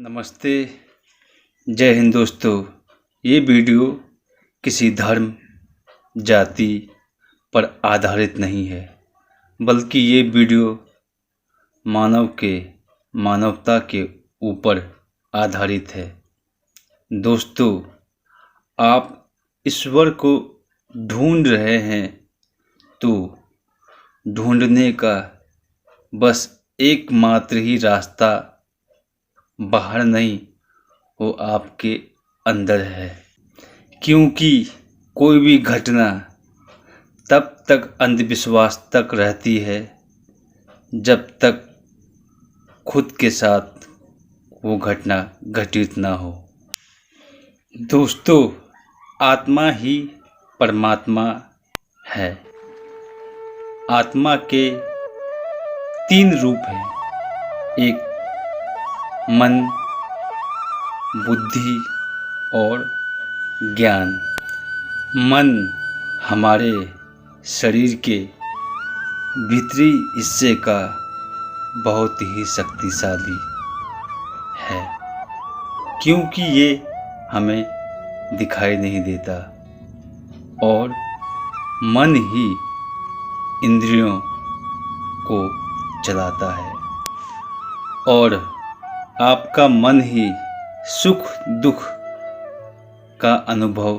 नमस्ते। जय हिंद दोस्तों। ये वीडियो किसी धर्म जाति पर आधारित नहीं है, बल्कि ये वीडियो मानवता के ऊपर आधारित है। दोस्तों, आप ईश्वर को ढूंढ रहे हैं तो ढूंढने का बस एकमात्र ही रास्ता बाहर नहीं, वो आपके अंदर है। क्योंकि कोई भी घटना तब तक अंधविश्वास तक रहती है जब तक खुद के साथ वो घटना घटित ना हो। दोस्तों, आत्मा ही परमात्मा है। आत्मा के 3 रूप हैं। एक मन, बुद्धि और ज्ञान। मन हमारे शरीर के भीतरी हिस्से का बहुत ही शक्तिशाली है, क्योंकि ये हमें दिखाई नहीं देता, और मन ही इंद्रियों को चलाता है, और आपका मन ही सुख दुख का अनुभव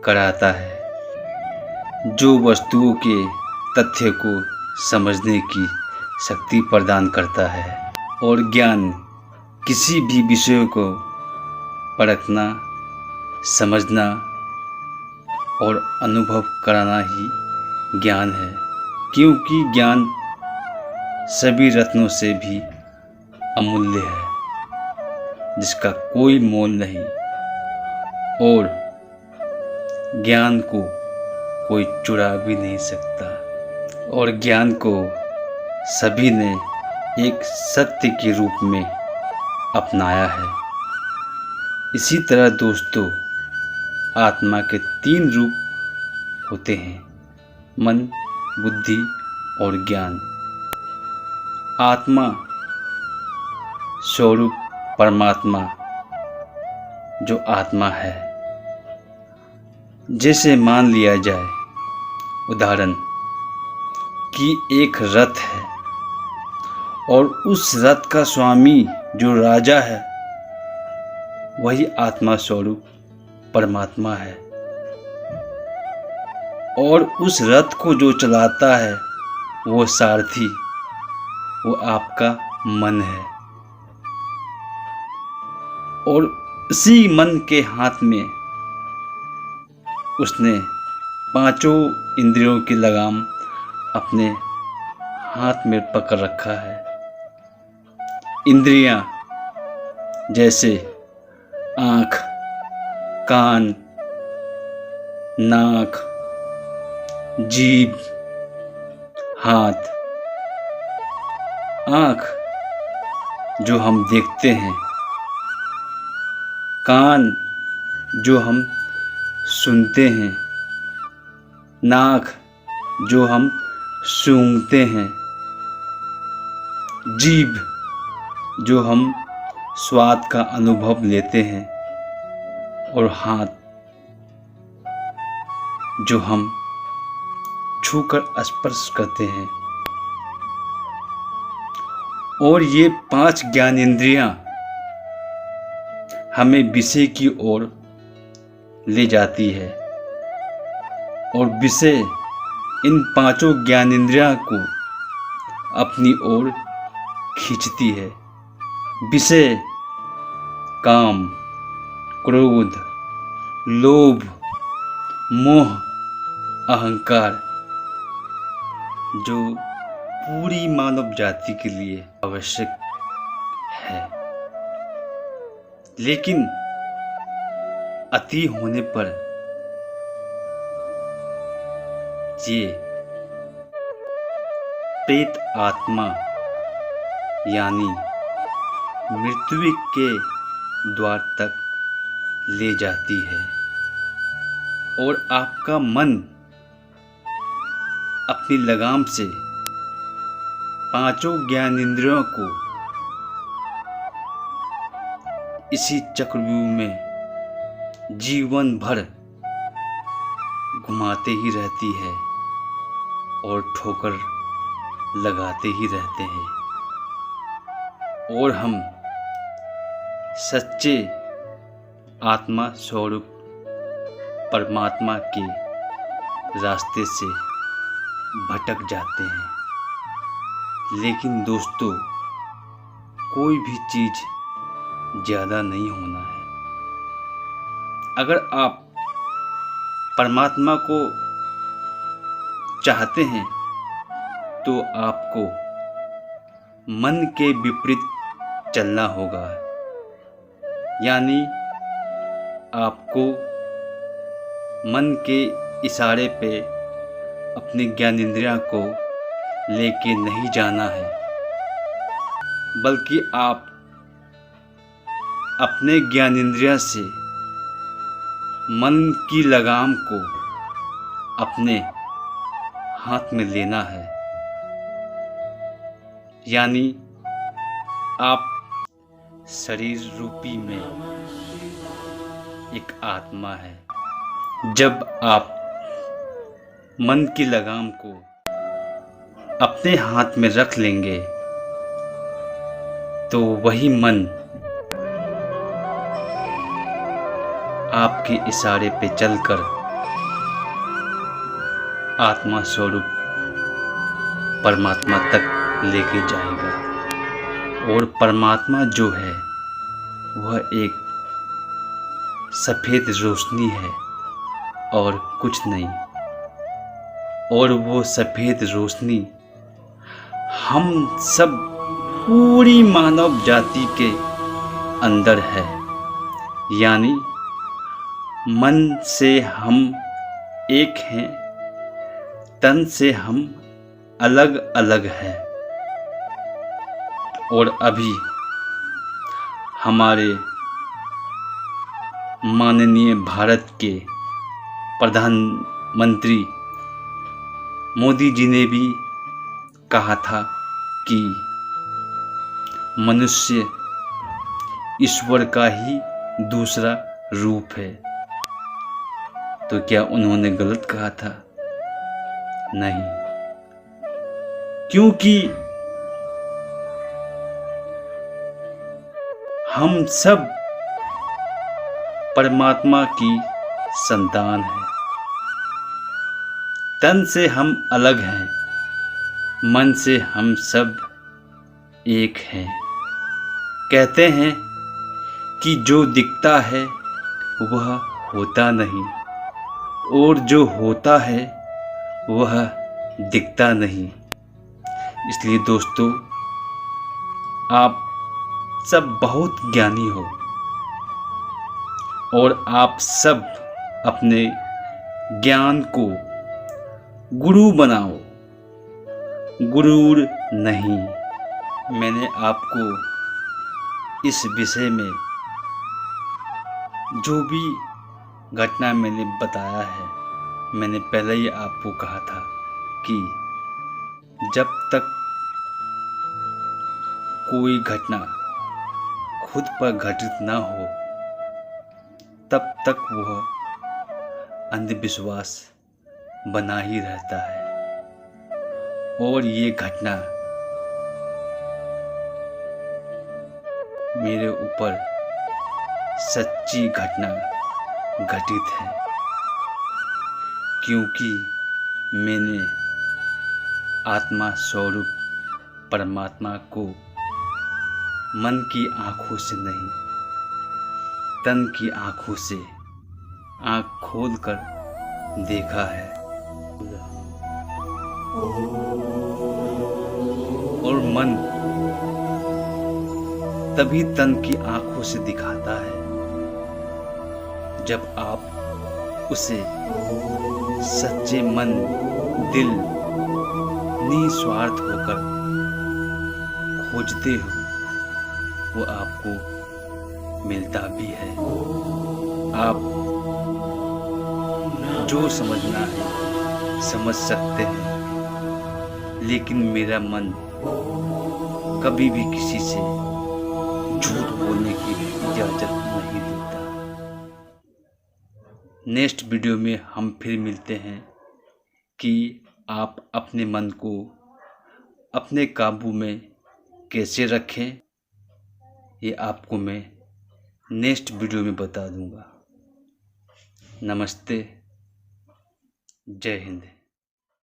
कराता है, जो वस्तुओं के तथ्य को समझने की शक्ति प्रदान करता है। और ज्ञान किसी भी विषय को परखना, समझना और अनुभव कराना ही ज्ञान है, क्योंकि ज्ञान सभी रत्नों से भी अमूल्य है, जिसका कोई मोल नहीं, और ज्ञान को कोई चुरा भी नहीं सकता, और ज्ञान को सभी ने एक सत्य के रूप में अपनाया है। इसी तरह दोस्तों, आत्मा के 3 रूप होते हैं: मन, बुद्धि और ज्ञान। आत्मा स्वरूप परमात्मा जो आत्मा है, जैसे मान लिया जाए उदाहरण कि एक रथ है, और उस रथ का स्वामी जो राजा है, वही आत्मा स्वरूप परमात्मा है, और उस रथ को जो चलाता है वो सारथी, वो आपका मन है, और उसी मन के हाथ में उसने 5 इंद्रियों की लगाम अपने हाथ में पकड़ रखा है। इंद्रियां जैसे आँख, कान, नाक, जीभ, हाथ। आँख जो हम देखते हैं, कान जो हम सुनते हैं, नाक जो हम सूंघते हैं, जीभ जो हम स्वाद का अनुभव लेते हैं, और हाथ जो हम छूकर स्पर्श करते हैं। और ये 5 ज्ञानेंद्रियां हमें विषय की ओर ले जाती है, और विषय इन 5 ज्ञानेंद्रियों को अपनी ओर खींचती है। विषय काम, क्रोध, लोभ, मोह, अहंकार, जो पूरी मानव जाति के लिए आवश्यक है, लेकिन अति होने पर ये प्रेत आत्मा यानी मृत्यु के द्वार तक ले जाती है, और आपका मन अपनी लगाम से 5 ज्ञानेंद्रियों को इसी चक्रव्यूह में जीवन भर घुमाते ही रहती है और ठोकर लगाते ही रहते हैं, और हम सच्चे आत्मा स्वरूप परमात्मा के रास्ते से भटक जाते हैं। लेकिन दोस्तों, कोई भी चीज़ ज़्यादा नहीं होना है। अगर आप परमात्मा को चाहते हैं तो आपको मन के विपरीत चलना होगा, यानी आपको मन के इशारे पे अपनी ज्ञानेंद्रियां को लेके नहीं जाना है, बल्कि आप अपने ज्ञानेंद्रिया से मन की लगाम को अपने हाथ में लेना है। यानी आप शरीर रूपी में एक आत्मा है। जब आप मन की लगाम को अपने हाथ में रख लेंगे तो वही मन आपके इशारे पे चलकर आत्मा स्वरूप परमात्मा तक लेके जाएगा। और परमात्मा जो है वह एक सफ़ेद रोशनी है और कुछ नहीं। और वो सफ़ेद रोशनी हम सब पूरी मानव जाति के अंदर है। यानी मन से हम एक हैं, तन से हम अलग अलग हैं। और अभी हमारे माननीय भारत के प्रधानमंत्री मोदी जी ने भी कहा था कि मनुष्य ईश्वर का ही दूसरा रूप है। तो क्या उन्होंने गलत कहा था? नहीं, क्योंकि हम सब परमात्मा की संतान हैं। तन से हम अलग हैं, मन से हम सब एक हैं। कहते हैं कि जो दिखता है वह होता नहीं, और जो होता है वह दिखता नहीं। इसलिए दोस्तों, आप सब बहुत ज्ञानी हो और आप सब अपने ज्ञान को गुरु बनाओ, गुरूर नहीं। मैंने आपको इस विषय में जो भी घटना मैंने बताया है, मैंने पहले ही आपको कहा था कि जब तक कोई घटना खुद पर घटित ना हो तब तक वह अंधविश्वास बना ही रहता है। और ये घटना मेरे ऊपर सच्ची घटना घटित है, क्योंकि मैंने आत्मा स्वरूप परमात्मा को मन की आँखों से नहीं, तन की आँखों से आँख खोलकर देखा है। और मन तभी तन की आँखों से दिखाता है जब आप उसे सच्चे मन, दिल, निस्वार्थ होकर खोजते हो, वो आपको मिलता भी है। आप जो समझना है समझ सकते हैं, लेकिन मेरा मन कभी भी किसी से झूठ बोलने की इजाज़त नेक्स्ट वीडियो में हम फिर मिलते हैं कि आप अपने मन को अपने काबू में कैसे रखें, ये आपको मैं नेक्स्ट वीडियो में बता दूंगा। नमस्ते, जय हिंद।